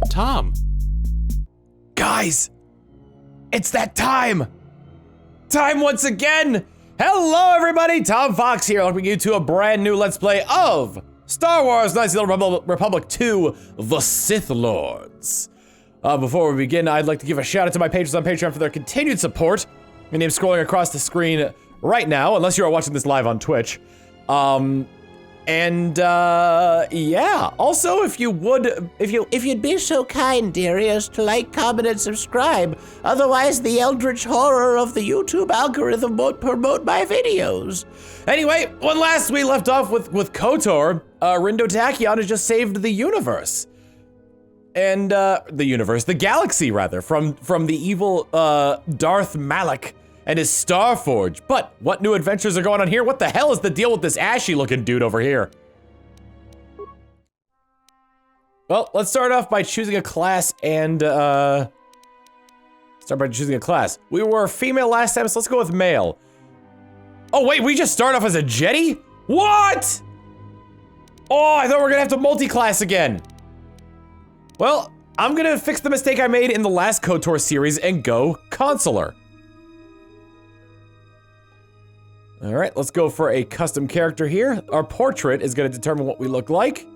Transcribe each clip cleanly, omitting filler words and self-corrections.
Tom. Guys, it's that time! Time once again! Hello everybody, Tom Fox here, welcoming you to a brand new Let's Play of Star Wars Knights of the Old Republic 2, The Sith Lords. Before we begin, I'd like to give a shout out to my patrons on Patreon for their continued support. My name's scrolling across the screen right now, unless you are watching this live on Twitch. Yeah. Also, if you'd be so kind, dearie, as to like, comment, and subscribe. Otherwise, the eldritch horror of the YouTube algorithm won't promote my videos. Anyway, when last we left off with KOTOR, Rindo Tachyon has just saved the universe. And, the galaxy, rather, from the evil, Darth Malak and his Starforge. But what new adventures are going on here? What the hell is the deal with this ashy-looking dude over here? Well, let's start off by choosing a class and, We were female last time, so let's go with male. Oh, wait, we just start off as a Jedi? What? Oh, I thought we were gonna have to multi-class again. Well, I'm gonna fix the mistake I made in the last KOTOR series and go consular. All right, let's go for a custom character here. Our portrait is gonna determine what we look like.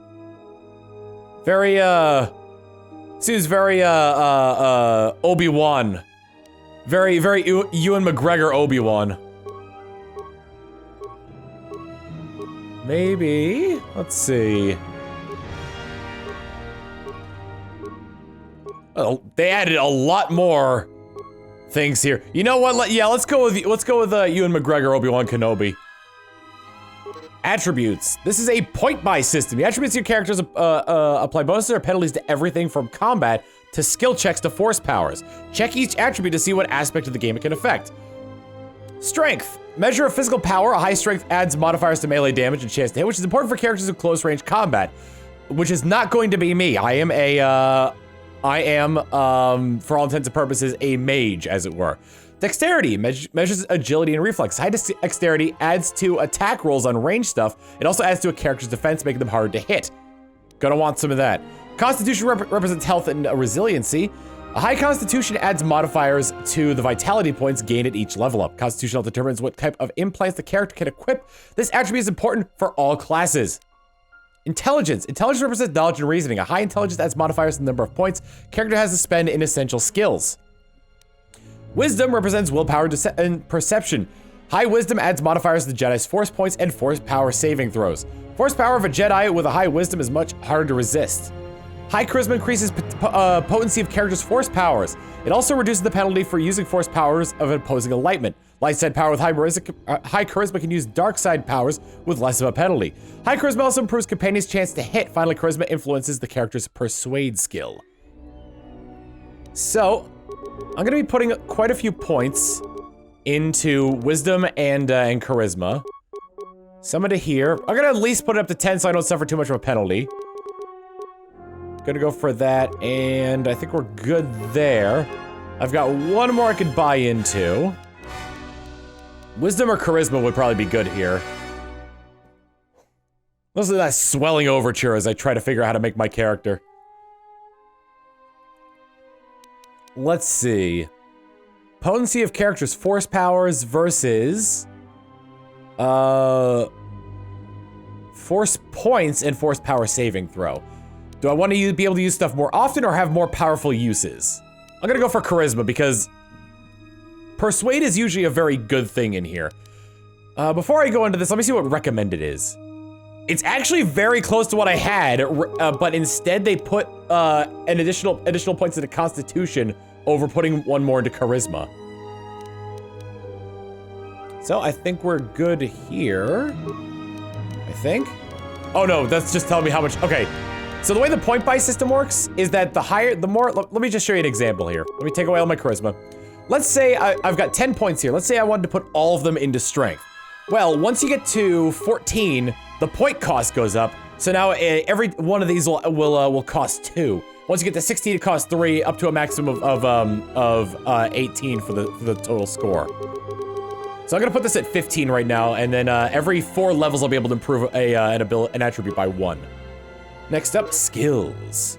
Very, seems very, Obi-Wan. Very Ewan McGregor Obi-Wan. Maybe, let's see. Oh, they added a lot more things here. You know what? Let's go with Ewan McGregor Obi-Wan Kenobi. Attributes. This is a point-buy system. The attributes of your characters apply bonuses or penalties to everything from combat to skill checks to force powers. Check each attribute to see what aspect of the game it can affect. Strength. Measure of physical power. A high strength adds modifiers to melee damage and chance to hit, which is important for characters in close-range combat, which is not going to be me. I am, for all intents and purposes, a mage, as it were. Dexterity measures agility and reflex. High dexterity adds to attack rolls on range stuff. It also adds to a character's defense, making them harder to hit. Gonna want some of that. Constitution represents health and resiliency. A high constitution adds modifiers to the vitality points gained at each level up. Constitution health determines what type of implants the character can equip. This attribute is important for all classes. Intelligence. Intelligence represents knowledge and reasoning. A high intelligence adds modifiers to the number of points character has to spend in essential skills. Wisdom represents willpower and perception. High wisdom adds modifiers to the Jedi's force points and force power saving throws. Force power of a Jedi with a high wisdom is much harder to resist. High charisma increases potency of characters' force powers. It also reduces the penalty for using force powers of an opposing alignment. Light side power with high charisma can use dark side powers with less of a penalty. High charisma also improves companions' chance to hit. Finally, charisma influences the character's persuade skill. So, I'm gonna be putting quite a few points into wisdom and charisma. Some into here. I'm gonna at least put it up to 10 so I don't suffer too much of a penalty. Gonna go for that, and I think we're good there. I've got one more I could buy into. Wisdom or charisma would probably be good here. Listen to that swelling overture as I try to figure out how to make my character. Let's see. Potency of characters' force powers versus force points and force power saving throw. Do I want to be able to use stuff more often or have more powerful uses? I'm gonna go for charisma because persuade is usually a very good thing in here. Before I go into this, let me see what recommended is. It's actually very close to what I had, but instead they put an additional points into Constitution over putting one more into Charisma. So I think we're good here. I think. Oh no, that's just telling me how much. Okay, so the way the point buy system works is that the more. Let me just show you an example here. Let me take away all my Charisma. Let's say I've got 10 points here. Let's say I wanted to put all of them into Strength. Well, once you get to 14, the point cost goes up. So now every one of these will cost 2. Once you get to 16, it costs 3, up to a maximum of 18 for the total score. So I'm gonna put this at 15 right now, and then every 4 levels I'll be able to improve an attribute by 1. Next up, skills.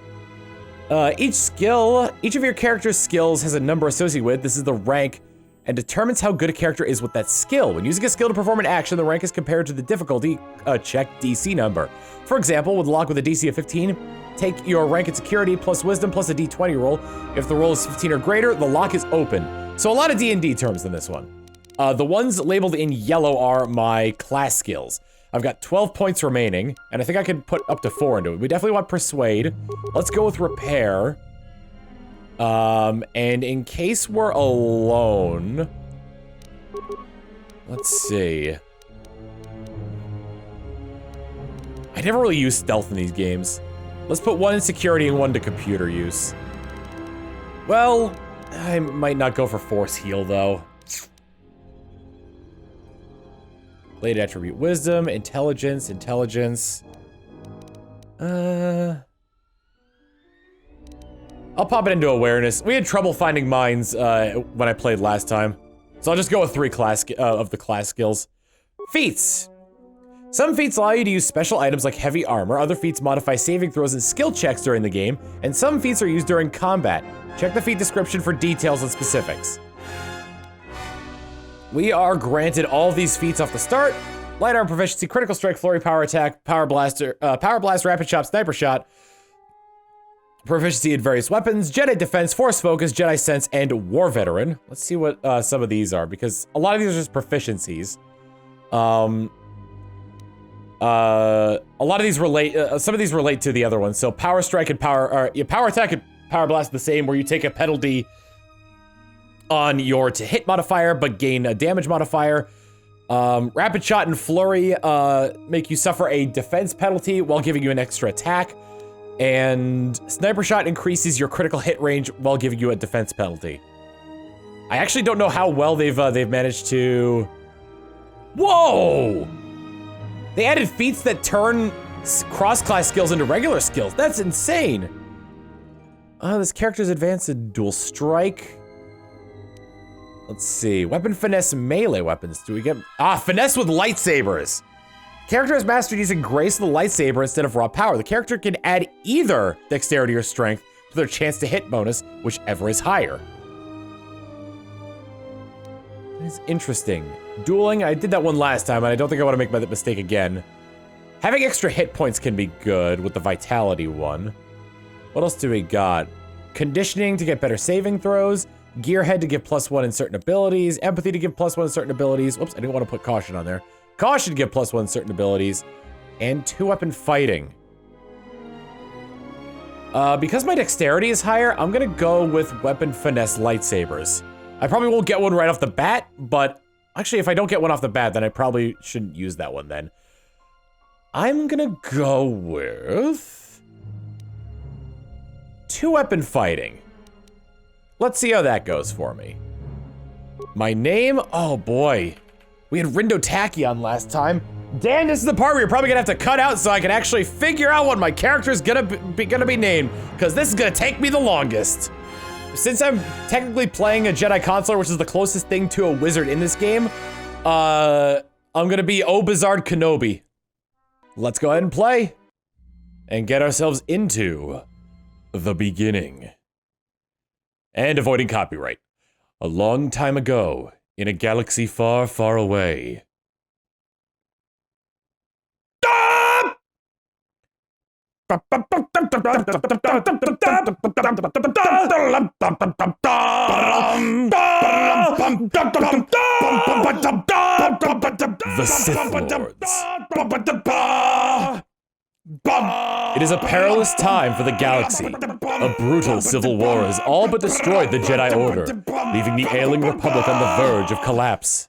Each of your character's skills has a number associated with. This is the rank and determines how good a character is with that skill. When using a skill to perform an action, the rank is compared to the difficulty check DC number. For example, with lock with a DC of 15, take your rank in security plus wisdom plus a D20 roll. If the roll is 15 or greater, the lock is open. So a lot of D&D terms in this one. The ones labeled in yellow are my class skills. I've got 12 points remaining, and I think I could put up to 4 into it. We definitely want Persuade. Let's go with Repair. And in case we're alone, let's see. I never really use stealth in these games. Let's put 1 in security and 1 to computer use. Well, I might not go for Force Heal, though. Late attribute wisdom, intelligence. I'll pop it into awareness. We had trouble finding mines when I played last time. So I'll just go with 3 of the class skills. Feats. Some feats allow you to use special items like heavy armor. Other feats modify saving throws and skill checks during the game. And some feats are used during combat. Check the feat description for details and specifics. We are granted all of these feats off the start. Light arm proficiency, critical strike, flurry, power attack, power blast, rapid shot, sniper shot. Proficiency in various weapons, Jedi defense, force focus, Jedi sense, and war veteran. Let's see what some of these are, because a lot of these are just proficiencies. A lot of these relate, some of these relate to the other ones. So power strike and power attack and power blast are the same, where you take a penalty on your to hit modifier, but gain a damage modifier. Rapid shot and flurry make you suffer a defense penalty while giving you an extra attack. And sniper shot increases your critical hit range while giving you a defense penalty. I actually don't know how well they've managed to... Whoa! They added feats that turn cross-class skills into regular skills. That's insane. This character's advanced in dual strike. Let's see, weapon finesse melee weapons. Do we get, finesse with lightsabers. Character has mastered using grace of the lightsaber instead of raw power. The character can add either dexterity or strength to their chance to hit bonus, whichever is higher. That's interesting. Dueling, I did that one last time, and I don't think I want to make that mistake again. Having extra hit points can be good with the vitality one. What else do we got? Conditioning to get better saving throws. Gearhead to give +1 in certain abilities. Empathy to give +1 in certain abilities. Whoops, I didn't want to put caution on there. Caution to give +1 in certain abilities. And 2-weapon fighting. Because my dexterity is higher, I'm gonna go with weapon finesse lightsabers. I probably won't get one right off the bat, but actually if I don't get one off the bat, then I probably shouldn't use that one then. I'm gonna go with 2-weapon fighting. Let's see how that goes for me. My name? Oh boy. We had Rindo Taki on last time. Dan, this is the part where you're probably gonna have to cut out so I can actually figure out what my character is gonna be named, because this is gonna take me the longest. Since I'm technically playing a Jedi Consular, which is the closest thing to a wizard in this game, I'm gonna be Obazard Kenobi. Let's go ahead and play and get ourselves into the beginning. And avoiding copyright. A long time ago, in a galaxy far, far away. The Sith Lords. It is a perilous time for the galaxy. A brutal civil war has all but destroyed the Jedi Order, leaving the ailing Republic on the verge of collapse.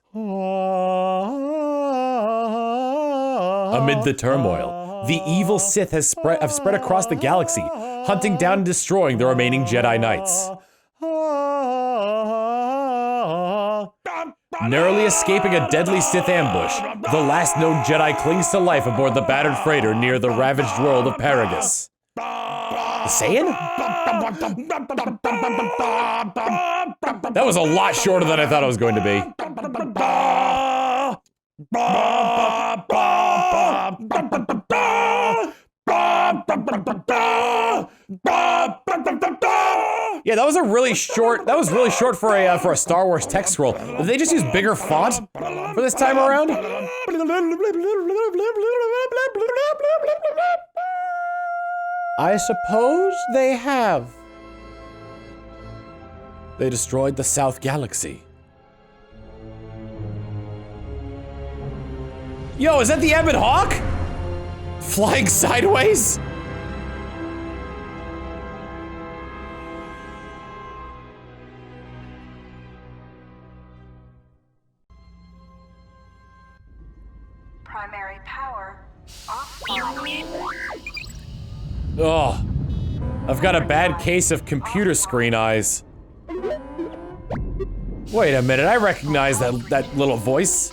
Amid the turmoil, the evil Sith have spread across the galaxy, hunting down and destroying the remaining Jedi Knights. Narrowly escaping a deadly Sith ambush, the last known Jedi clings to life aboard the battered freighter near the ravaged world of Paragus. The Saiyan? That was a lot shorter than I thought it was going to be. Yeah, that was really short for a Star Wars text scroll. Did they just use bigger font for this time around? I suppose they have. They destroyed the South Galaxy. Yo, is that the Ebon Hawk? Flying sideways? Primary power offline. Oh, I've got a bad case of computer screen eyes. Wait a minute, I recognize that little voice.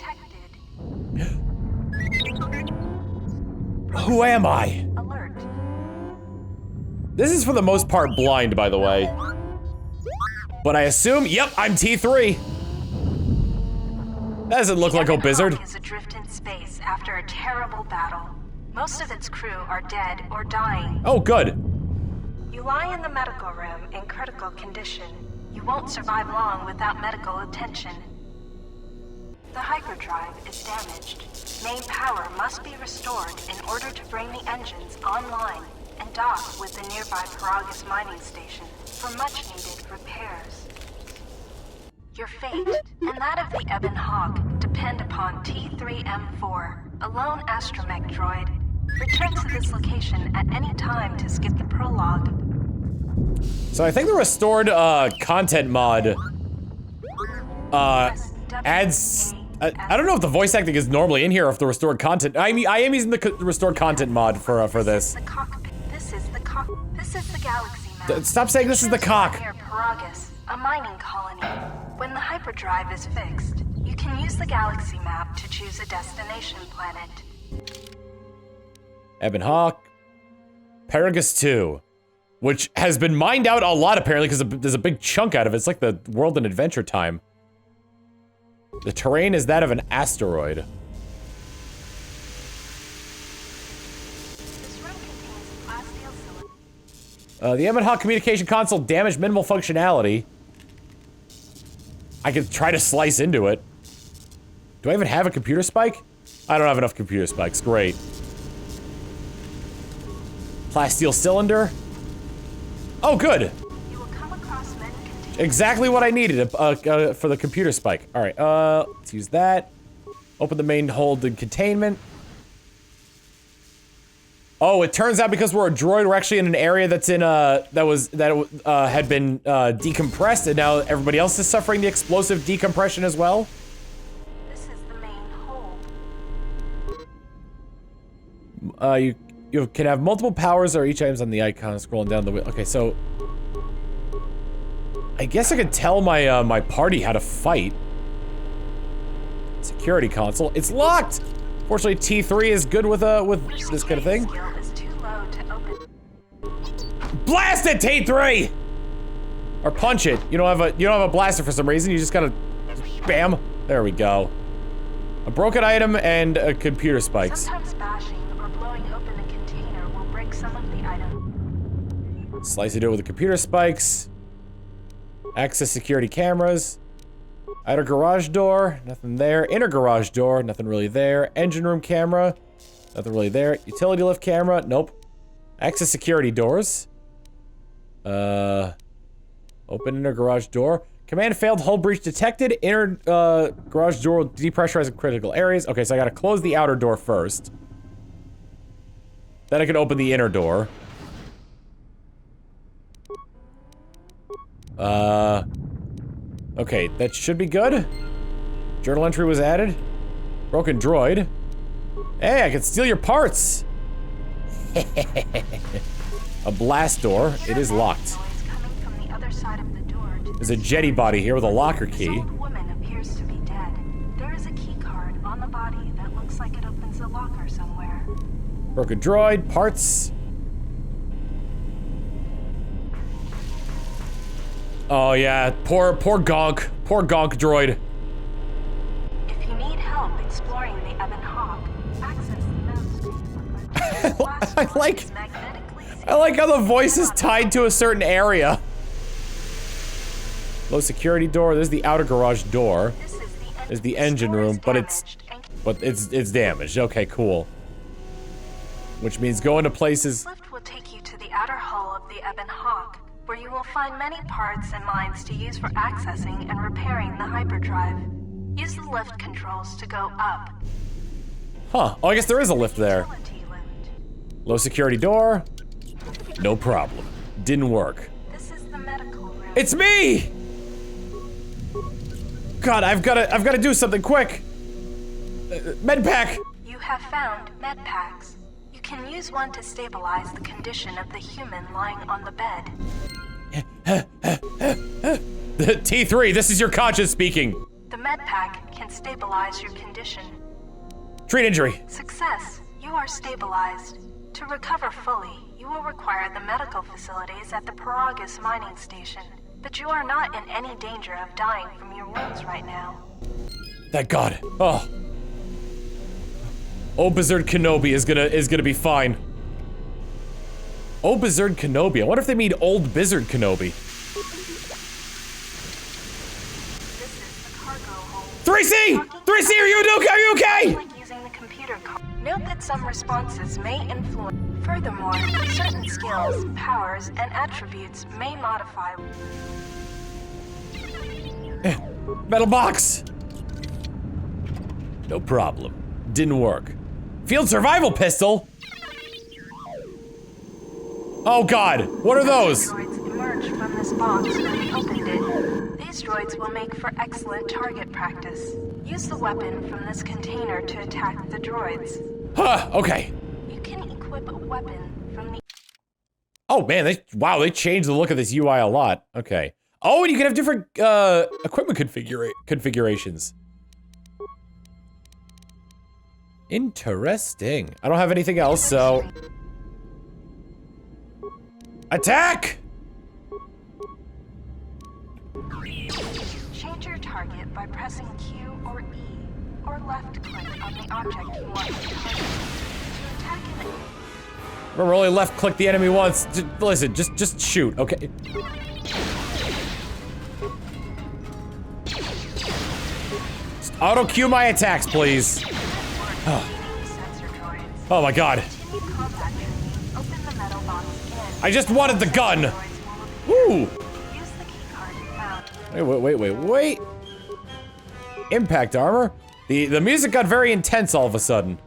Who am I? Alert. This is for the most part blind, by the way. But I assume, yep, I'm T3. That doesn't look like a Blizzard. Is adrift in space after a terrible battle. Most of its crew are dead or dying. Oh, good. You lie in the medical room in critical condition. You won't survive long without medical attention. The hyperdrive is damaged. Main power must be restored in order to bring the engines online and dock with the nearby Paragus mining station for much-needed repairs. Your fate and that of the Ebon Hawk depend upon T3M4, a lone astromech droid. Return to this location at any time to skip the prologue. So I think the restored content mod adds. I don't know if the voice acting is normally in here or if the restored content. I mean, I am using the restored content mod for this. This is the galaxy map. Stop saying this is the cock. Near Paragus, a mining colony. When the hyperdrive is fixed, you can use the galaxy map to choose a destination planet. Ebon Hawk, Paragus 2, which has been mined out a lot apparently because there's a big chunk out of it. It's like the world in Adventure Time. The terrain is that of an asteroid. This room contains a plasteel cylinder. The Ebon Hawk communication console damaged, minimal functionality. I could try to slice into it. Do I even have a computer spike? I don't have enough computer spikes. Great. Plasteel cylinder. Oh, good. You will come across men containing Exactly what I needed for the computer spike. All right, let's use that. Open the main hold in containment. Oh, it turns out because we're a droid, we're actually in an area that's in had been decompressed, and now everybody else is suffering the explosive decompression as well. This is the main hold. You can have multiple powers or each item's on the icon scrolling down the wheel. Okay, so I guess I could tell my my party how to fight. Security console. It's locked. Fortunately, T3 is good with this kind of thing. Skill is too low to open. Blast it, T3! Or punch it. You don't have a blaster for some reason. You just gotta bam. There we go. A broken item and computer spikes. Sometimes bashing or blowing open a container will break some of the item. Slice it with the computer spikes. Access security cameras. Outer garage door, nothing there. Inner garage door, nothing really there. Engine room camera, nothing really there. Utility lift camera, nope. Access security doors. Open inner garage door. Command failed, hull breach detected. Inner garage door will depressurize in critical areas. Okay, so I gotta close the outer door first. Then I can open the inner door. Okay, that should be good. Journal entry was added. Broken droid. Hey, I can steal your parts! A blast door. It is locked. There's a jetty body here with a locker key. This old woman appears to be dead. There is a key card on the body that looks like it opens a locker somewhere. Broken droid, parts. Oh yeah, poor Gonk. Poor Gonk droid. If you need help exploring the Ebon Hawk, access the map screen. I like I like how the voice is tied to a certain area. Low security door. There's the outer garage door. There's the engine room, but it's damaged. Okay, cool. Which means going to places. This lift will take you to the outer hull of the Ebon Hawk, where you will find many parts and mines to use for accessing and repairing the hyperdrive. Use the lift controls to go up. Huh. Oh, I guess there is a lift there. Low security door. No problem. Didn't work. This is the medical room. It's me! God, I've gotta do something quick. Medpack. You have found medpacks. You can use one to stabilize the condition of the human lying on the bed. The T3, this is your conscience speaking. The medpack can stabilize your condition. Treat injury. Success. You are stabilized. To recover fully, you will require the medical facilities at the Paragus mining station. But you are not in any danger of dying from your wounds right now. Thank God. Oh. Old Bizard KENOBI is gonna be fine. Old Bizard KENOBI. I wonder if they mean Old Bizard KENOBI. This is the cargo hold. 3C! 3C, are you okay? Like using the computer Note that some responses may influence. Furthermore, certain skills, powers, and attributes may modify. Metal box! No problem. Didn't work. Field survival pistol? Oh God, what are those? Droids emerged from this box when we opened it. These droids will make for excellent target practice. Use the weapon from this container to attack the droids. Huh, okay. You can equip a weapon from the... Oh man, they changed the look of this UI a lot. Okay. Oh, and you can have different equipment configurations. Interesting. I don't have anything else, so... Attack! Change your target by pressing Q or E, or left click on the object you want to target. To attack an enemy. Remember, only left click the enemy once. Listen, just shoot, okay? Just auto cue my attacks, please. Oh my God. I just wanted the gun. Woo! Wait. Impact armor? The music got very intense all of a sudden.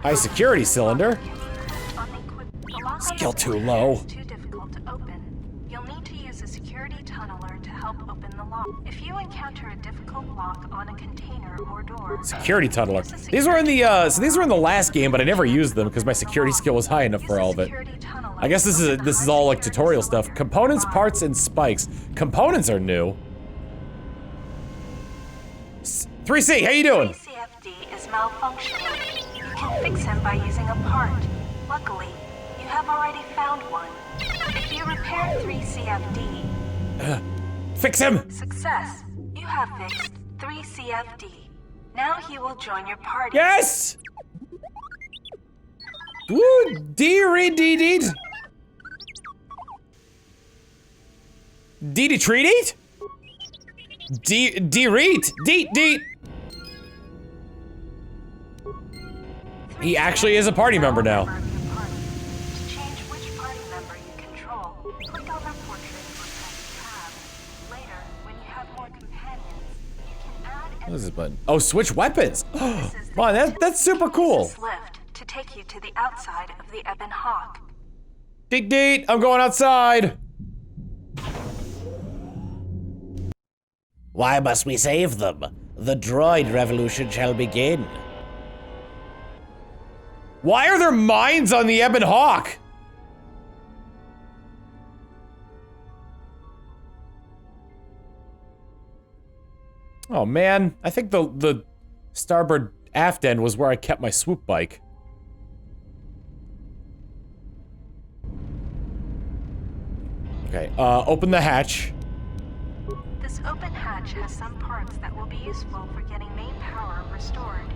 High security cylinder. Skill too low. Too difficult to open. You'll need to use a security tunneler to help open the lock. If you encounter a difficult lock on a container or door. Security tunneler. These were in the these were in the last game, but I never used them because my security skill was high enough for all of it. I guess this is all like tutorial stuff. Components, parts, and spikes. Components are new. 3C, how you doing? 3CFD is malfunctioning. You can fix him by using a part. Luckily, you have already found one. If you repair 3CFD... Fix him! Success. You have fixed 3CFD. Now he will join your party. Yes! Woo! D-read-dee-deed! D-de-treat-eat? D-read! Deet-deet! He actually is a party member now. To change which party member you control, click on their portrait or press tab. Later, when you have more companions, you can add... What is this button? Oh, switch weapons! Wow, that's super cool. This lift to take you to the outside of the Ebon Hawk. Deet-deet! I'm going outside! Why must we save them? The droid revolution shall begin. Why are there mines on the Ebon Hawk? Oh man, I think the starboard aft end was where I kept my swoop bike. Okay, open the hatch. This open hatch has some parts that will be useful for getting main power restored.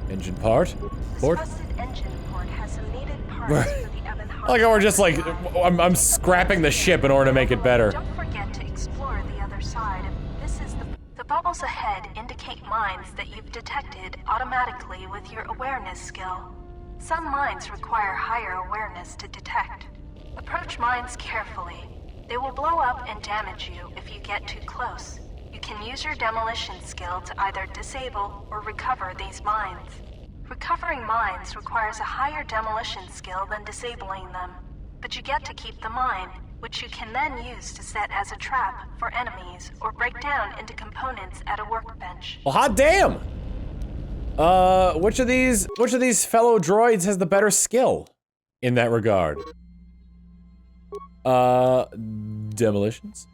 Engine part. This Port. rusted engine port has some needed parts for the Ebon Hawk. Like we're just like, I'm scrapping the ship in order to make it better. Don't forget to explore the other side. This is the bubbles ahead indicate mines that you've detected automatically with your awareness skill. Some mines require higher awareness to detect. Approach mines carefully. They will blow up and damage you if you get too close. You can use your demolition skill to either disable or recover these mines. Recovering mines requires a higher demolition skill than disabling them, but you get to keep the mine, which you can then use to set as a trap for enemies or break down into components at a workbench. Well, hot damn! Which of these fellow droids has the better skill in that regard? Demolitions.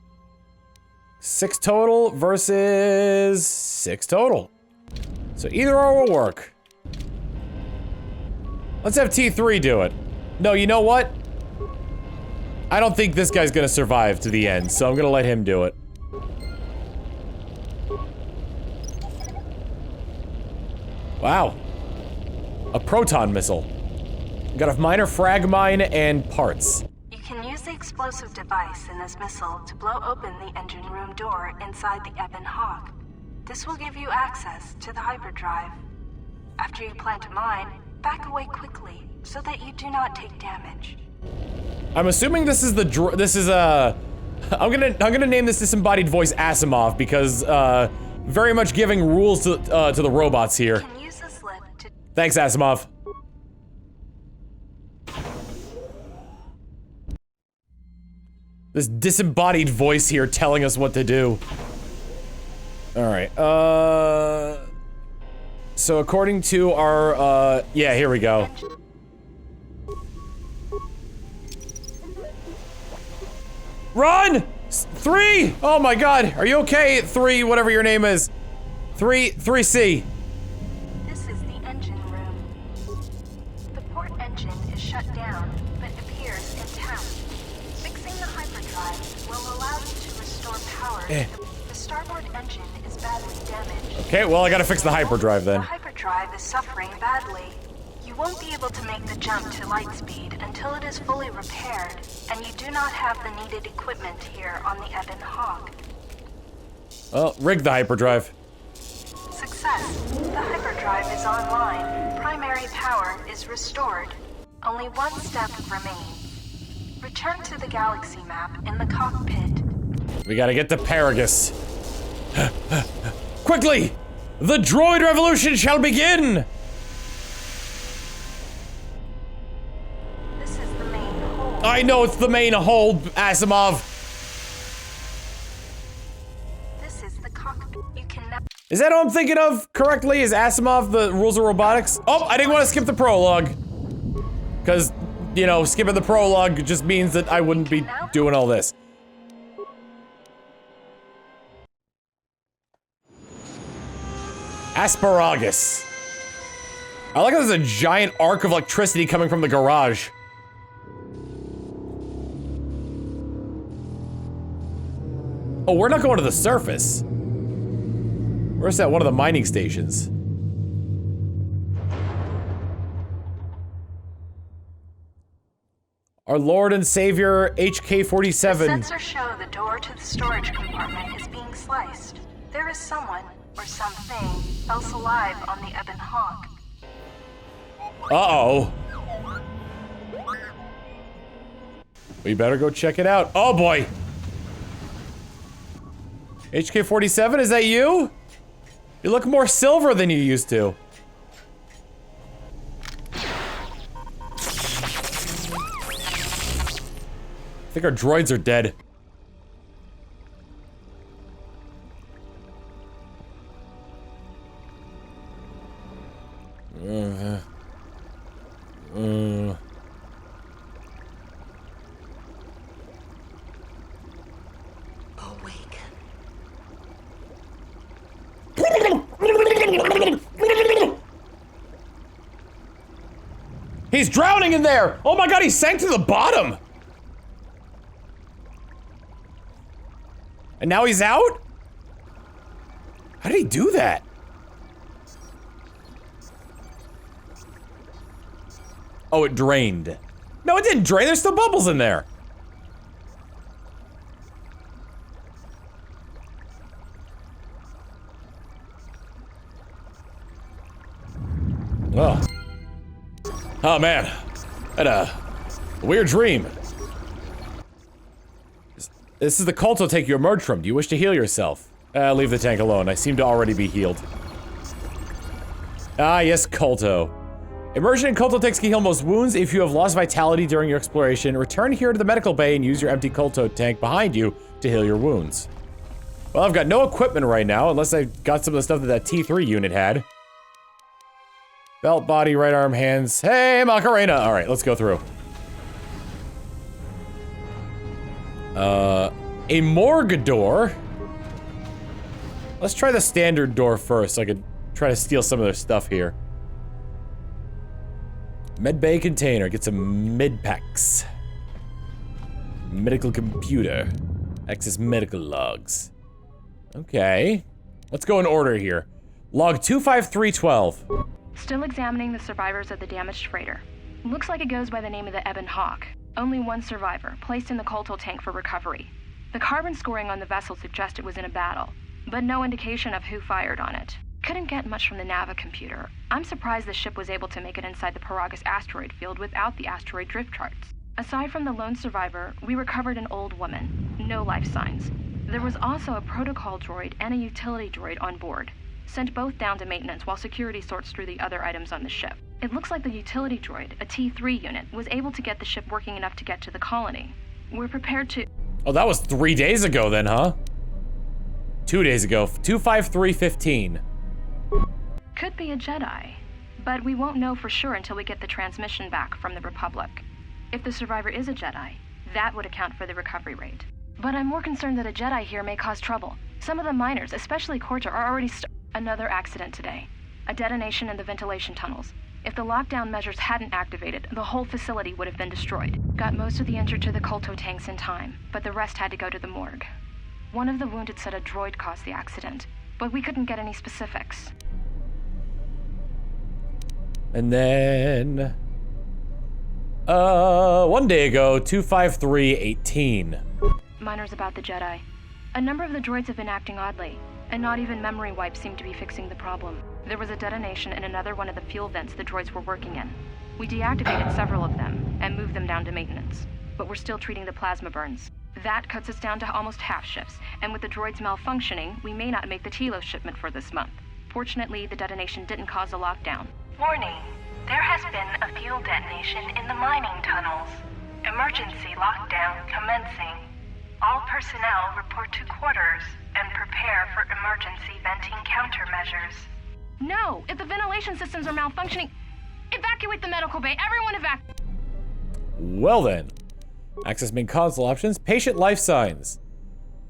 6 total versus 6 total. So either or will work. Let's have T3 do it. No, you know what? I don't think this guy's gonna survive to the end, so I'm gonna let him do it. Wow. A proton missile. Got a minor frag mine and parts. You can use the explosive device in this missile to blow open the engine room door inside the Ebon Hawk. This will give you access to the hyperdrive. After you plant a mine, back away quickly so that you do not take damage. I'm assuming this is I'm gonna name this disembodied voice Asimov because very much giving rules to the robots here. You can use this lift to Thanks, Asimov. This disembodied voice here telling us what to do. Alright, so according to our, yeah, here we go. Run! 3! Oh my god, are you okay? 3, whatever your name is. 3C. This is the engine room. The port engine is shut down, but appears intact. Fixing the hyperdrive will allow you to restore power. The starboard engine is badly damaged. Okay, well I gotta fix the hyperdrive then. The hyperdrive is suffering badly. You won't be able to make the jump to light speed until it is fully repaired, and you do not have the needed equipment here on the Ebon Hawk. Well, rig the hyperdrive. Success. The hyperdrive is online. Primary power is restored. Only one step remains. Return to the galaxy map in the cockpit. We gotta get to Paragus. Quickly! The droid revolution shall begin! This is the main hold. I know it's the main hold, Asimov. This is the cockpit. You can now. Is that all I'm thinking of correctly? Is Asimov the rules of robotics? Oh, I didn't want to skip the prologue. Because, you know, skipping the prologue just means that I wouldn't be doing all this. Paragus. I like how there's a giant arc of electricity coming from the garage. Oh, we're not going to the surface. Where's that? One of the mining stations. Our Lord and Savior, HK-47. The sensors show the door to the storage compartment is being sliced. There is someone, or something, else alive on the Ebon Hawk. Uh-oh. We better go check it out. Oh boy. HK-47, is that you? You look more silver than you used to. I think our droids are dead. Awake. He's drowning in there! Oh my god, he sank to the bottom! And now he's out? How did he do that? Oh, it drained. No, it didn't drain. There's still bubbles in there. Oh. Oh, man. I had a weird dream. This is the Kolto tank you emerged from. Do you wish to heal yourself? Leave the tank alone. I seem to already be healed. Ah, yes, Kolto. Immersion in Kolto tanks can heal most wounds. If you have lost vitality during your exploration, return here to the medical bay and use your empty Kolto tank behind you to heal your wounds. Well, I've got no equipment right now, unless I got some of the stuff that that T3 unit had. Belt, body, right arm, hands. Hey, Macarena! Alright, let's go through. A morgue door. Let's try the standard door first, so I could try to steal some of their stuff here. Medbay container, get some med packs. Medical computer. Access medical logs. Okay. Let's go in order here. Log 25312. Still examining the survivors of the damaged freighter. Looks like it goes by the name of the Ebon Hawk. Only one survivor, placed in the Kolto tank for recovery. The carbon scoring on the vessel suggests it was in a battle, but no indication of who fired on it. Couldn't get much from the Nava computer. I'm surprised the ship was able to make it inside the Paragus asteroid field without the asteroid drift charts. Aside from the lone survivor, we recovered an old woman. No life signs. There was also a protocol droid and a utility droid on board. Sent both down to maintenance while security sorts through the other items on the ship. It looks like the utility droid, a T3 unit, was able to get the ship working enough to get to the colony. We're prepared to— Oh, that was 3 days ago then, huh? 2 days ago. 25315. Could be a Jedi, but we won't know for sure until we get the transmission back from the Republic. If the survivor is a Jedi, that would account for the recovery rate. But I'm more concerned that a Jedi here may cause trouble. Some of the miners, especially Corta, are already Another accident today. A detonation in the ventilation tunnels. If the lockdown measures hadn't activated, the whole facility would have been destroyed. Got most of the injured to the Kolto tanks in time, but the rest had to go to the morgue. One of the wounded said a droid caused the accident, but we couldn't get any specifics. And then... 1 day ago, 25318. Miners about the Jedi. A number of the droids have been acting oddly, and not even memory wipes seem to be fixing the problem. There was a detonation in another one of the fuel vents the droids were working in. We deactivated several of them and moved them down to maintenance, but we're still treating the plasma burns. That cuts us down to almost half shifts, and with the droids malfunctioning, we may not make the Telos shipment for this month. Fortunately, the detonation didn't cause a lockdown. Warning. There has been a fuel detonation in the mining tunnels. Emergency lockdown commencing. All personnel report to quarters and prepare for emergency venting countermeasures. No! If the ventilation systems are malfunctioning, evacuate the medical bay! Everyone evacuate! Well then. Access main console options. Patient life signs.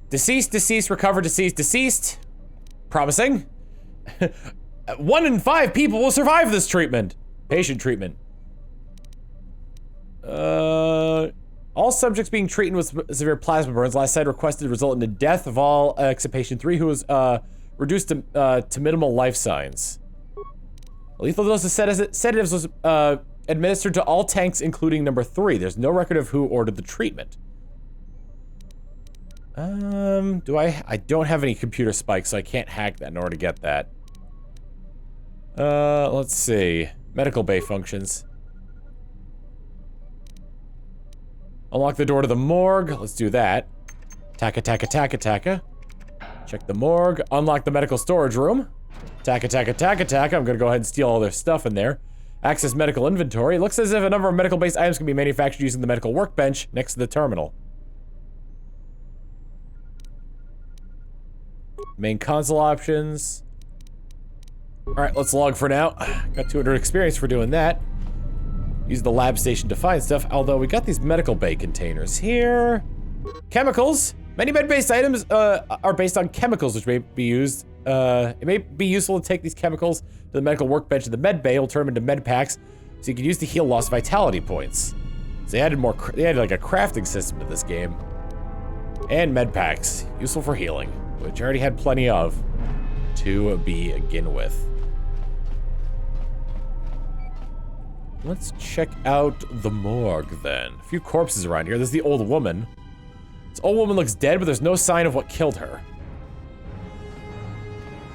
Deceased, deceased, recovered, deceased, deceased. Promising. 1 in 5 people will survive this treatment. Patient treatment. All subjects being treated with severe plasma burns last site requested result in the death of all except patient 3 who was reduced to minimal life signs. A lethal dose of sedatives was administered to all tanks including number 3. There's no record of who ordered the treatment. I don't have any computer spikes, so I can't hack that in order to get that. Let's see. Medical bay functions. Unlock the door to the morgue. Let's do that. Taka, taka, taka, taka. Check the morgue. Unlock the medical storage room. Taka, taka, taka, taka. I'm gonna go ahead and steal all their stuff in there. Access medical inventory. It looks as if a number of medical-based items can be manufactured using the medical workbench next to the terminal. Main console options. Alright, let's log for now. Got 200 experience for doing that. Use the lab station to find stuff, although we got these medical bay containers here. Chemicals. Many med-based items are based on chemicals which may be used. It may be useful to take these chemicals to the medical workbench in the med bay. We'll turn them into med packs, so you can use to heal lost vitality points. So they added more. They added like a crafting system to this game. And med packs, useful for healing, which I already had plenty of to begin with. Let's check out the morgue then. A few corpses around here. There's the old woman. This old woman looks dead, but there's no sign of what killed her.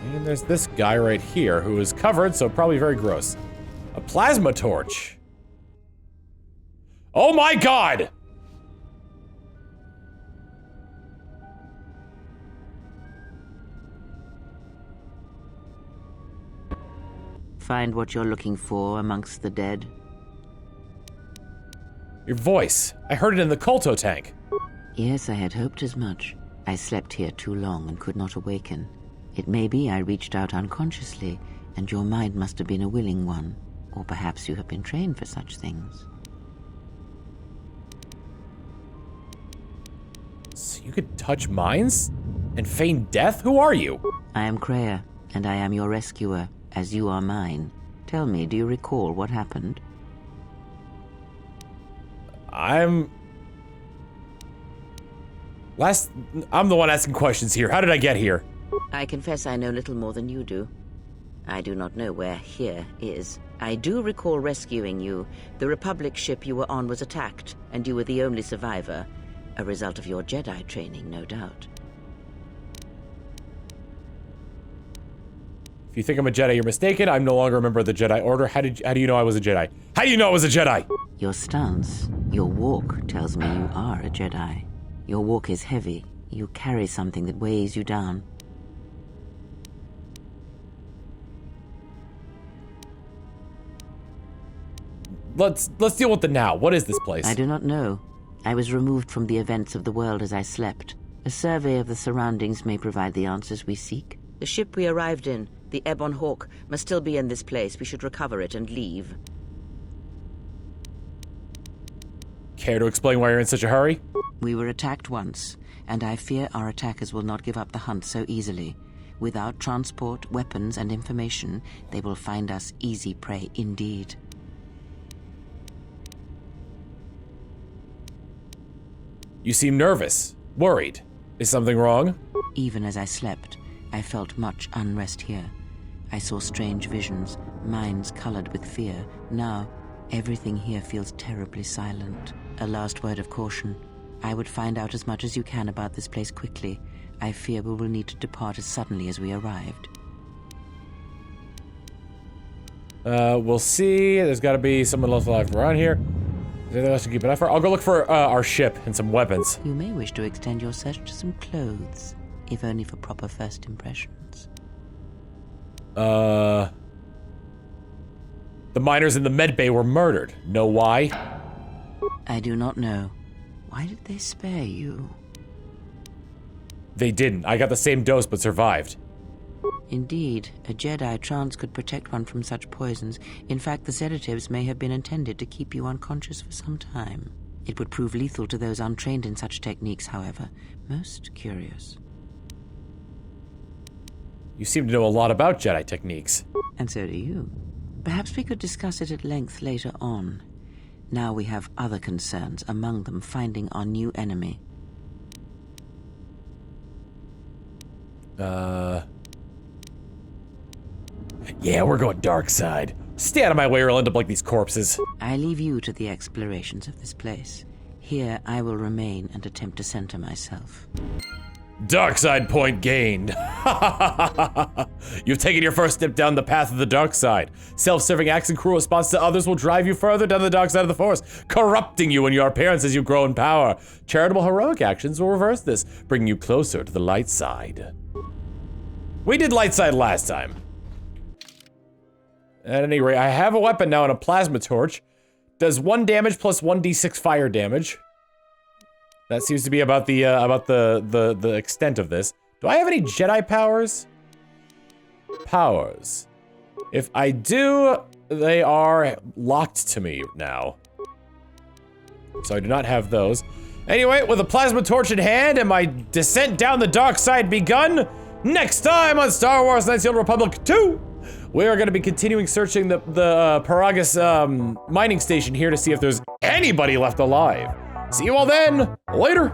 And there's this guy right here who is covered, so probably very gross. A plasma torch. Oh my god! Find what you're looking for amongst the dead? Your voice. I heard it in the Kolto tank. Yes, I had hoped as much. I slept here too long and could not awaken. It may be I reached out unconsciously, and your mind must have been a willing one. Or perhaps you have been trained for such things. So you could touch minds? And feign death? Who are you? I am Kreia, and I am your rescuer, as you are mine. Tell me, do you recall what happened? I'm the one asking questions here. How did I get here? I confess I know little more than you do. I do not know where here is. I do recall rescuing you. The Republic ship you were on was attacked, and you were the only survivor. A result of your Jedi training, no doubt. If you think I'm a Jedi, you're mistaken. I'm no longer a member of the Jedi Order. How do you know I was a Jedi? How do you know I was a Jedi? Your stance, your walk tells me you are a Jedi. Your walk is heavy. You carry something that weighs you down. Let's deal with the now. What is this place? I do not know. I was removed from the events of the world as I slept. A survey of the surroundings may provide the answers we seek. The ship we arrived in, the Ebon Hawk, must still be in this place. We should recover it and leave. Care to explain why you're in such a hurry? We were attacked once, and I fear our attackers will not give up the hunt so easily. Without transport, weapons, and information, they will find us easy prey indeed. You seem nervous, worried. Is something wrong? Even as I slept, I felt much unrest here. I saw strange visions, minds colored with fear. Now, everything here feels terribly silent. A last word of caution. I would find out as much as you can about this place quickly. I fear we will need to depart as suddenly as we arrived. We'll see. There's got to be someone else alive around here. Is there anything else to keep an eye for? I'll go look for our ship and some weapons. You may wish to extend your search to some clothes, if only for proper first impressions. The miners in the med bay were murdered. Know why? I do not know. Why did they spare you? They didn't. I got the same dose but survived. Indeed, a Jedi trance could protect one from such poisons. In fact, the sedatives may have been intended to keep you unconscious for some time. It would prove lethal to those untrained in such techniques, however. Most curious. You seem to know a lot about Jedi techniques. And so do you. Perhaps we could discuss it at length later on. Now we have other concerns, among them finding our new enemy. Yeah, we're going dark side. Stay out of my way or I'll end up like these corpses. I leave you to the explorations of this place. Here I will remain and attempt to center myself. Dark side point gained. You've taken your first step down the path of the dark side. Self-serving acts and cruel response to others will drive you further down the dark side of the Force, corrupting you in your appearance as you grow in power. Charitable heroic actions will reverse this, bringing you closer to the light side. We did light side last time. At any rate, I have a weapon now and a plasma torch. Does 1 damage plus 1d6 fire damage. That seems to be about the extent of this. Do I have any Jedi powers? Powers. If I do, they are locked to me now. So I do not have those. Anyway, with a plasma torch in hand and my descent down the dark side begun, next time on Star Wars Knights of the Old Republic 2, we are going to be continuing searching the Paragus mining station here to see if there's anybody left alive. See you all then. Later.